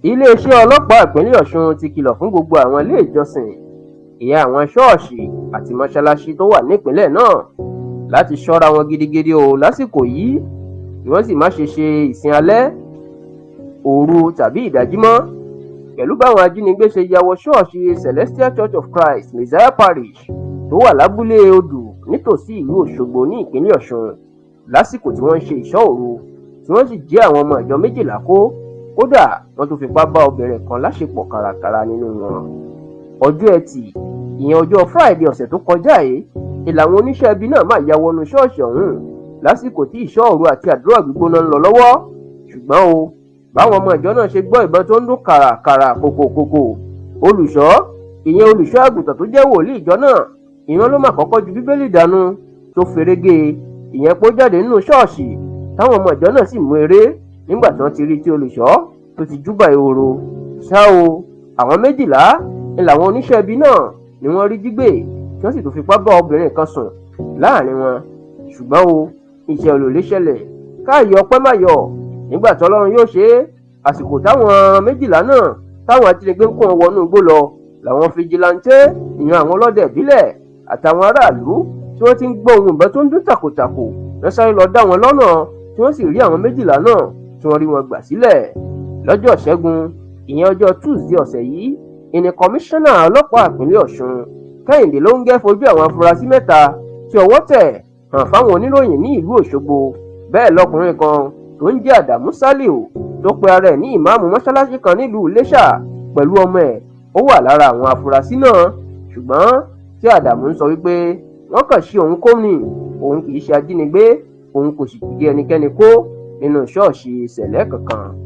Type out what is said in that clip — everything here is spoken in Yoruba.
Iléeṣẹ́ ọlọ́pàá ìpínlẹ̀ Ọ̀ṣun ti kìlọ̀ fún gbogbo àwọn ilé ìjọsìn, ìyẹn àwọn ṣọ́ọ̀ṣì àti mọ́ṣáláṣí tó wà nípìnlẹ̀ náà láti ṣọ́ra wọn gidigidi o lásìkò yìí, kí wọ́n sì má ṣe ṣe ìsìn alẹ́, òru tàbí ìdájí mọ́. Pẹ̀lú báwọn ajínigbé ṣe ya wọ ṣọ́ọ̀ṣì Celestial Church of Christ Messiah Parish tó wà lábúlé odò nítòsí ìlú Òṣogbo ní ìpínlẹ̀ Ọ̀ṣun lásìkò tí wọ́n ń ṣe ìṣọ́ òru, tí wọ́n sì jí àwọn ọmọ ìjọ 12 kó. Kódà wọ́n tún fipá bá obìnrin kan láṣepọ̀ kàràkàrà nínú wọn. Ọjọ́ Ẹtì, ìyẹn ọjọ́ Friday ọ̀sẹ̀ tó kọjá yìí, ìlàwọn oníṣẹ́ ibi náà máa ya wọnú ṣọ́ọ̀ṣì ọ̀hún lásìkò tí ìṣọ́ òru àti àdúrà gbígbóná ń lọ lọ́wọ́. Ṣùgbọ́n o, báwọn ọmọ ìjọ náà ṣe gbọ́ ìbọn tó ń dún kàràkàrà kòkòkòkò, olùṣọ́, ìyẹn olùṣọ́ àgùntàn tó jẹ́ wòlíì ìjọ náà, ìran ló máa kọ́kọ́ ju bíbélì dànù tó ferege, ìyẹn pó jáde nínú ṣọ́ọ̀ṣì, táwọn ọmọ ìjọ náà sì mú eré nígbà tí wọ́n ti rí tí olùṣọ́ tó ti júbà ehoro. Ṣá o, àwọn 12 ni làwọn oníṣẹ́ ibi náà ni wọ́n rí jígbé, tí wọ́n sì tún fipá bá obìnrin kan sùn láàrin wọn. Ṣùgbọ́n o, iṣẹ́ olólè ṣẹlẹ̀, káàyè ọpẹ́ má yọ nígbà tí Ọlọ́run yóò ṣe é. Àsìkò táwọn 12 náà táwọn ajínigbé ń kó wọn wọnú igbó lọ, làwọn fìjìláńtẹ́, ìyẹn àwọn ọlọ́dẹ ìbílẹ̀ àtàwọn aráàlú tí wọ́n ti ń gbọ́ ohùn ìbọn tó ń dún tàkòtàkò lọ sáré lọ dá wọn lọ́nà, tí wọ́n sì rí àwọn 12 náà tí wọ́n rí wọn gbà sílẹ̀. Lọ́jọ́ Ìṣẹ́gun, ìyẹn ọjọ́ Tuesday ọ̀sẹ̀ yìí, ìní kọmíṣánná ọlọ́pàá ìpínlẹ̀ Ọ̀ṣun Kẹ́hìndé ló ń gẹ́ fojú àwọn afurasí 3 tí ọwọ́ tẹ̀ hàn fáwọn oníròyìn ní ìlú Òṣogbo. Bẹ́ẹ̀ lọkùnrin kan tó ń jẹ́ Àdàmú Sálíù tó pe ara ẹ̀ ní ìmáàmù mọ́ṣáláṣí kan nílùú Iléṣà pẹ̀lú ọmọ ẹ̀, ó wà lára àwọn afurasí náà. Ṣùgbọ́n tí Àdàmú ń sọ wípé wọ́n kàn ṣe òun kó ní, òun kì í ṣe ajínigbé, òun kò sì jí ẹnikẹ́ni kó nínú ṣọ́ọ̀ṣì Sẹ̀lẹ́ kankan.